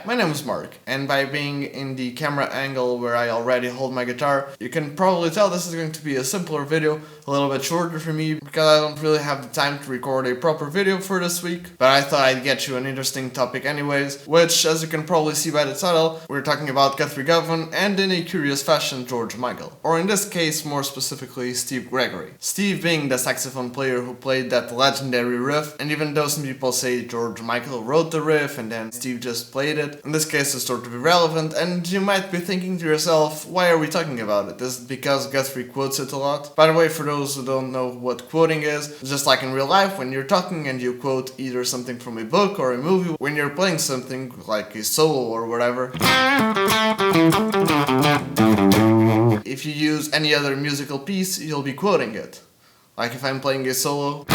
my name is Mark, and by being in the camera angle where I already hold my guitar, you can probably tell this is going to be a simpler video, a little bit shorter for me, because I don't really have the time to record a proper video for this week, but I thought I'd get you an interesting topic anyways, which, as you can probably see by the title, we're talking about Guthrie Govan and, in a curious fashion, George Michael. Or in this case, more specifically, Steve Gregory. Steve being the saxophone player who played that legendary riff, and even though some people say George Michael wrote the riff and then Steve just played it, in this case it's sort of irrelevant, and you might be thinking to yourself, why are we talking about it? Is it because Guthrie quotes it a lot? By the way, for those who don't know what quoting is, just like in real life, when you're talking and you quote either something from a book or a movie, when you're playing something like a solo or whatever, if you use any other musical piece, you'll be quoting it. Like if I'm playing a solo,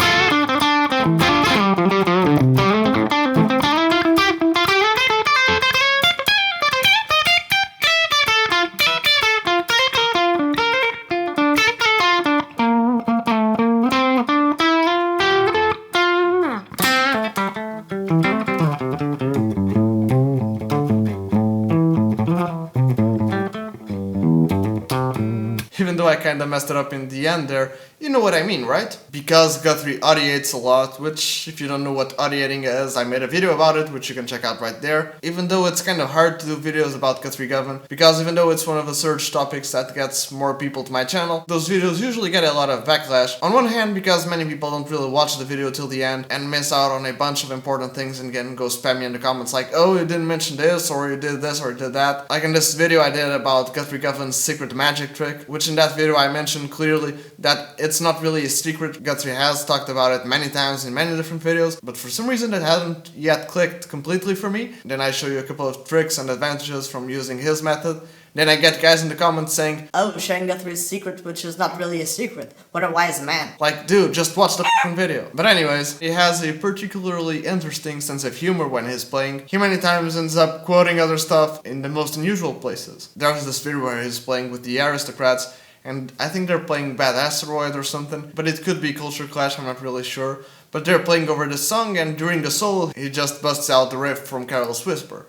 even though I kinda messed it up in the end there, you know what I mean, right? Because Guthrie audiates a lot, which, if you don't know what audiating is, I made a video about it, which you can check out right there. Even though it's kind of hard to do videos about Guthrie Govan, because even though it's one of the search topics that gets more people to my channel, those videos usually get a lot of backlash. On one hand, because many people don't really watch the video till the end and miss out on a bunch of important things and again go spam me in the comments like, oh, you didn't mention this, or you did this, or you did that. Like in this video I did about Guthrie Govan's secret magic trick, which in that video I mentioned clearly that it's not really a secret. Guthrie has talked about it many times in many different videos, but for some reason it hasn't yet clicked completely for me. Then I show you a couple of tricks and advantages from using his method. Then I get guys in the comments saying, oh, sharing Guthrie's secret, which is not really a secret. What a wise man. Like, dude, just watch the f***ing video. But anyways, he has a particularly interesting sense of humor when he's playing. He many times ends up quoting other stuff in the most unusual places. There's this video where he's playing with the Aristocrats, and I think they're playing Bad Asteroid or something, but it could be Culture Clash, I'm not really sure. But they're playing over this song, and during the solo, he just busts out the riff from Careless Whisper.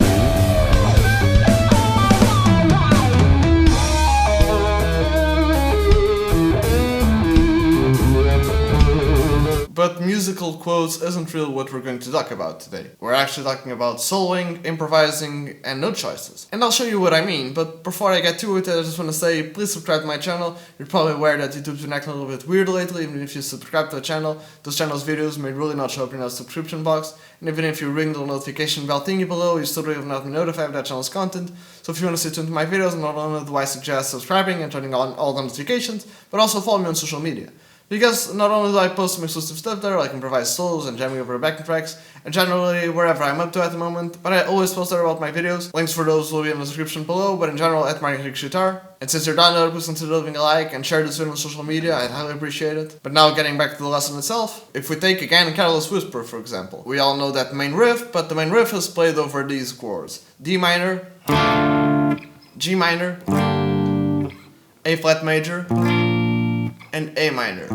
But musical quotes isn't really what we're going to talk about today. We're actually talking about soloing, improvising, and note choices. And I'll show you what I mean, but before I get to it, I just want to say, please subscribe to my channel. You're probably aware that YouTube's been acting a little bit weird lately. Even if you subscribe to the channel, those channel's videos may really not show up in our subscription box. And even if you ring the notification bell thingy below, you still will not be notified of that channel's content. So if you want to stay tuned to my videos, not only do I suggest subscribing and turning on all the notifications, but also follow me on social media. Because not only do I post some exclusive stuff there, like improvise solos and jamming over backing tracks, and generally wherever I'm up to at the moment, but I always post there about my videos. Links for those will be in the description below, but in general at my guitar. And since you're downloading, please consider leaving a like and share this video on social media, I'd highly appreciate it. But now getting back to the lesson itself, if we take again Careless Whisper for example, we all know that main riff, but the main riff is played over these chords: D minor, G minor, A flat major, and A minor.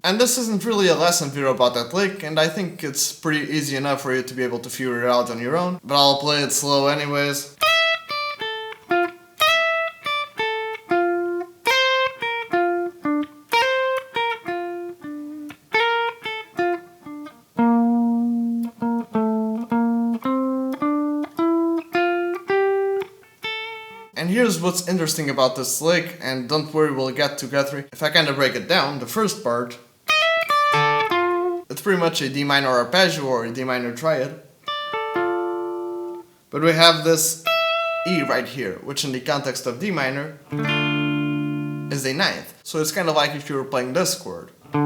And this isn't really a lesson video about that lick, and I think it's pretty easy enough for you to be able to figure it out on your own, but I'll play it slow anyways. And here's what's interesting about this lick, and don't worry, we'll get to Guthrie. If I kinda break it down, the first part, it's pretty much a D minor arpeggio or a D minor triad. But we have this E right here, which in the context of D minor is a ninth. So it's kind of like if you were playing this chord. The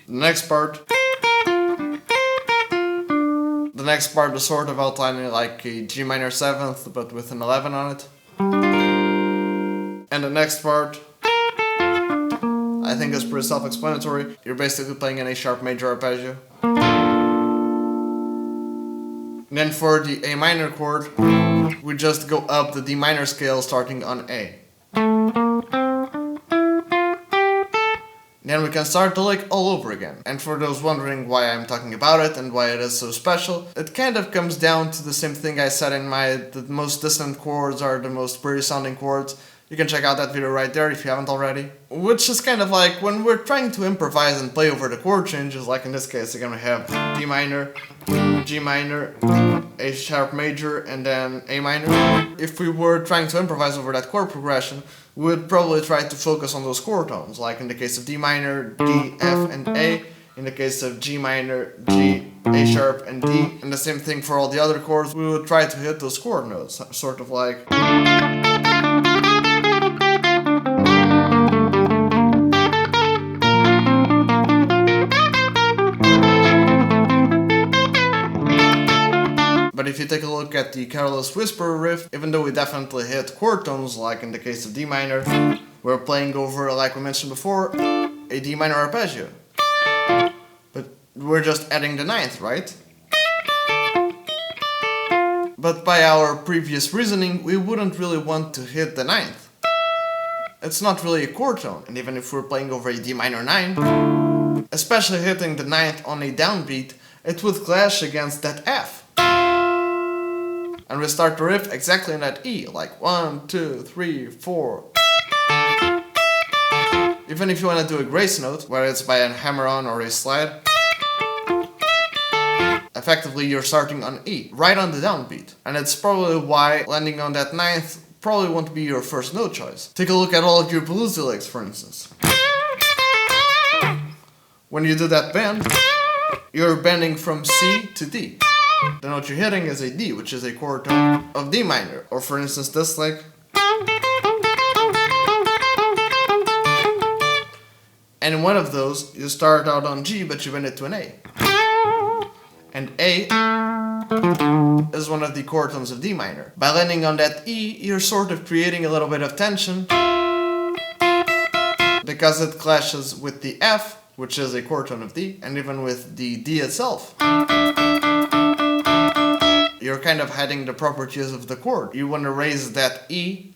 next part is sort of outlining like a G minor 7th, but with an 11 on it. And the next part, I think is pretty self-explanatory. You're basically playing an A sharp major arpeggio. And then for the A minor chord, we just go up the D minor scale starting on A. Then we can start the lick all over again. And for those wondering why I'm talking about it and why it is so special, it kind of comes down to the same thing I said in the most dissonant chords are the most pretty sounding chords. You can check out that video right there if you haven't already. Which is kind of like when we're trying to improvise and play over the chord changes, like in this case again we have D minor, G minor, A sharp major, and then A minor. If we were trying to improvise over that chord progression, we would probably try to focus on those chord tones, like in the case of D minor, D, F, and A. In the case of G minor, G, A sharp, and D. And the same thing for all the other chords, we would try to hit those chord notes, sort of like... But if you take a look at the Careless Whisper riff, even though we definitely hit chord tones, like in the case of D minor, we're playing over, like we mentioned before, a D minor arpeggio. But we're just adding the ninth, right? But by our previous reasoning, we wouldn't really want to hit the ninth. It's not really a chord tone, and even if we're playing over a D minor 9, especially hitting the ninth on a downbeat, it would clash against that F. And we start the riff exactly in that E, like 1, 2, 3, 4. Even if you want to do a grace note, whether it's by a hammer-on or a slide, effectively you're starting on E, right on the downbeat. And it's probably why landing on that ninth probably won't be your first note choice. Take a look at all of your bluesy licks, for instance. When you do that bend, you're bending from C to D. Then what you're hitting is a D, which is a chord tone of D minor. Or for instance this lick. And in one of those, you start out on G, but you bend it to an A. And A is one of the chord tones of D minor. By landing on that E, you're sort of creating a little bit of tension, because it clashes with the F, which is a chord tone of D, and even with the D itself. You're kind of hiding the properties of the chord. You want to raise that E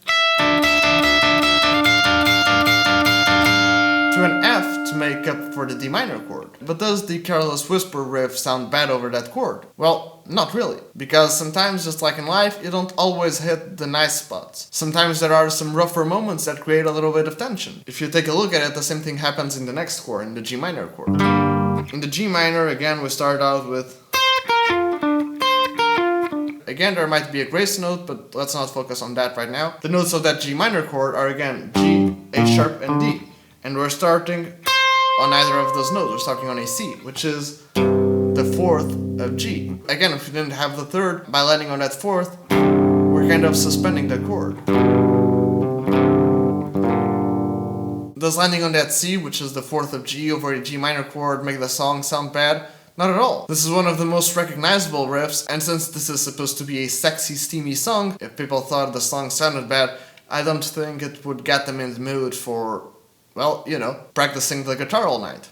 to an F to make up for the D minor chord. But does the Careless Whisper riff sound bad over that chord? Well, not really. Because sometimes, just like in life, you don't always hit the nice spots. Sometimes there are some rougher moments that create a little bit of tension. If you take a look at it, the same thing happens in the next chord, in the G minor chord. In the G minor, again, we start out with... Again, there might be a grace note, but let's not focus on that right now. The notes of that G minor chord are again G, A sharp, and D. And we're starting on either of those notes. We're starting on a C, which is the fourth of G. Again, if we didn't have the third, by landing on that fourth, we're kind of suspending the chord. Does landing on that C, which is the fourth of G over a G minor chord, make the song sound bad? Not at all. This is one of the most recognizable riffs, and since this is supposed to be a sexy, steamy song, if people thought the song sounded bad, I don't think it would get them in the mood for, well, you know, practicing the guitar all night.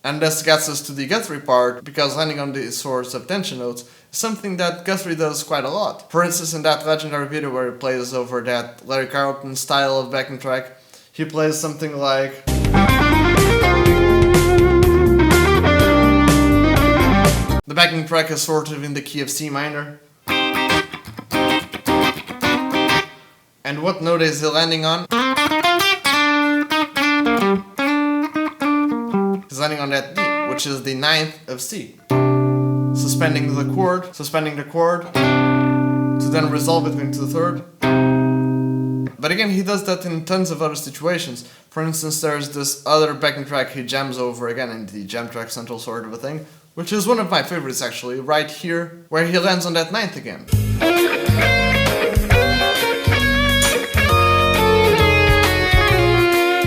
And this gets us to the Guthrie part, because landing on these sorts of tension notes is something that Guthrie does quite a lot. For instance, in that legendary video where he plays over that Larry Carlton style of backing track, he plays something like... The backing track is sort of in the key of C minor. And what note is he landing on? He's landing on that D, which is the ninth of C. Suspending the chord, to then resolve it into the third. But again, he does that in tons of other situations. For instance, there's this other backing track he jams over again in the jam track central sort of a thing, which is one of my favorites actually, right here, where he lands on that ninth again.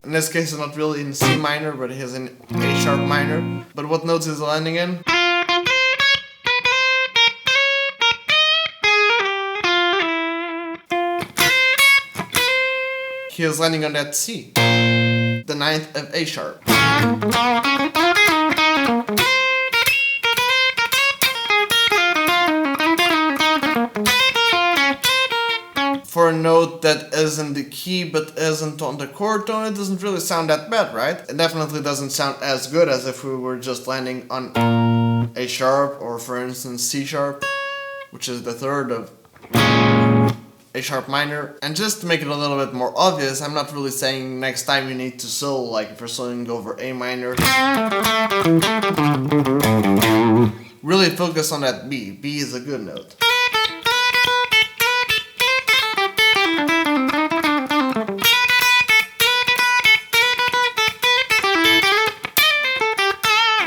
In this case, it's not really in C minor, but he is in A sharp minor. But what notes is he landing in? He is landing on that C, the ninth of A sharp. For a note that is in the key but isn't on the chord tone, it doesn't really sound that bad, right? It definitely doesn't sound as good as if we were just landing on A sharp, or for instance C sharp, which is the third of A sharp minor. And just to make it a little bit more obvious, I'm not really saying next time you need to solo, like if you're soloing over A minor. Really focus on that B. B is a good note.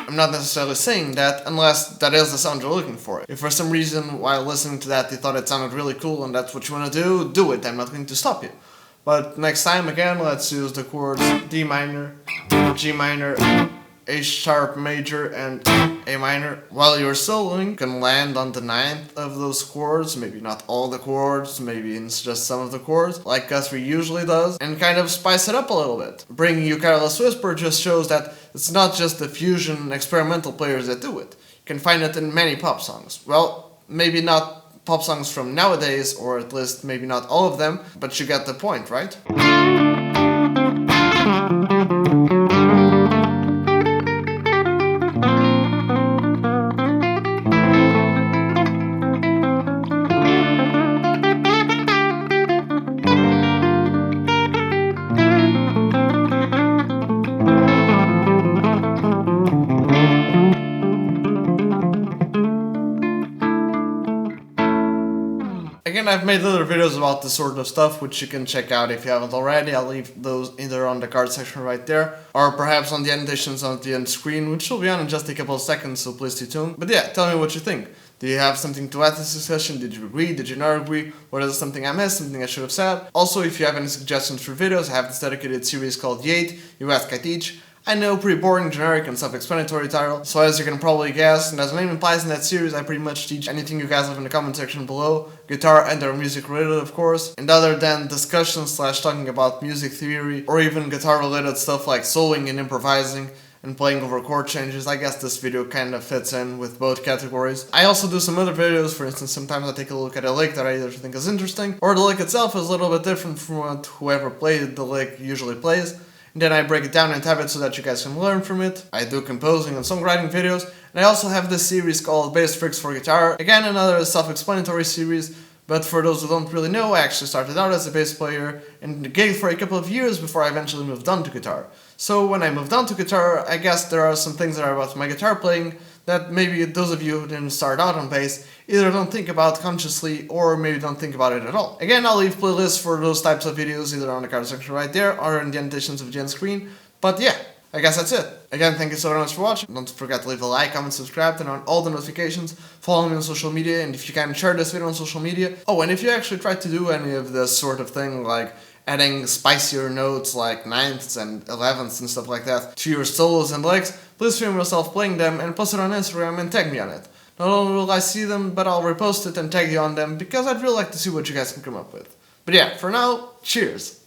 I'm not necessarily saying that unless that is the sound you're looking for. If for some reason while listening to that you thought it sounded really cool and that's what you want to do, do it. I'm not going to stop you. But next time again, let's use the chords D minor, G minor, A sharp major, and A minor. While you're soloing, you can land on the ninth of those chords, maybe not all the chords, maybe it's just some of the chords, like Guthrie usually does, and kind of spice it up a little bit. Bringing you Careless Whisper just shows that it's not just the fusion experimental players that do it. You can find it in many pop songs. Well, maybe not pop songs from nowadays, or at least maybe not all of them, but you get the point, right? Again, I've made other videos about this sort of stuff, which you can check out if you haven't already. I'll leave those either on the card section right there, or perhaps on the annotations on the end screen, which will be on in just a couple of seconds, so please stay tuned. But yeah, tell me what you think. Do you have something to add to this discussion? Did you agree? Did you not agree? Or is there something I missed? Something I should have said? Also, if you have any suggestions for videos, I have this dedicated series called The 8, You Ask I Teach. I know, pretty boring, generic, and self-explanatory title, so as you can probably guess, and as the name implies in that series, I pretty much teach anything you guys have in the comment section below, guitar and or music related of course, and other than discussions / talking about music theory, or even guitar related stuff like soloing and improvising, and playing over chord changes, I guess this video kind of fits in with both categories. I also do some other videos, for instance, sometimes I take a look at a lick that I either think is interesting, or the lick itself is a little bit different from what whoever played the lick usually plays. And then I break it down and tab it so that you guys can learn from it. I do composing and songwriting videos, and I also have this series called Bass Tricks for Guitar. Again, another self-explanatory series, but for those who don't really know, I actually started out as a bass player and gigged for a couple of years before I eventually moved on to guitar. So when I moved on to guitar, I guess there are some things that are about my guitar playing that maybe those of you who didn't start out on bass either don't think about consciously or maybe don't think about it at all. Again, I'll leave playlists for those types of videos either on the card section right there or in the annotations of the end screen. But yeah, I guess that's it. Again, thank you so very much for watching. Don't forget to leave a like, comment, subscribe, turn on all the notifications, follow me on social media, and if you can, share this video on social media. Oh, and if you actually try to do any of this sort of thing, like adding spicier notes like 9ths and 11ths and stuff like that to your solos and licks, please film yourself playing them and post it on Instagram and tag me on it. Not only will I see them, but I'll repost it and tag you on them because I'd really like to see what you guys can come up with. But yeah, for now, cheers!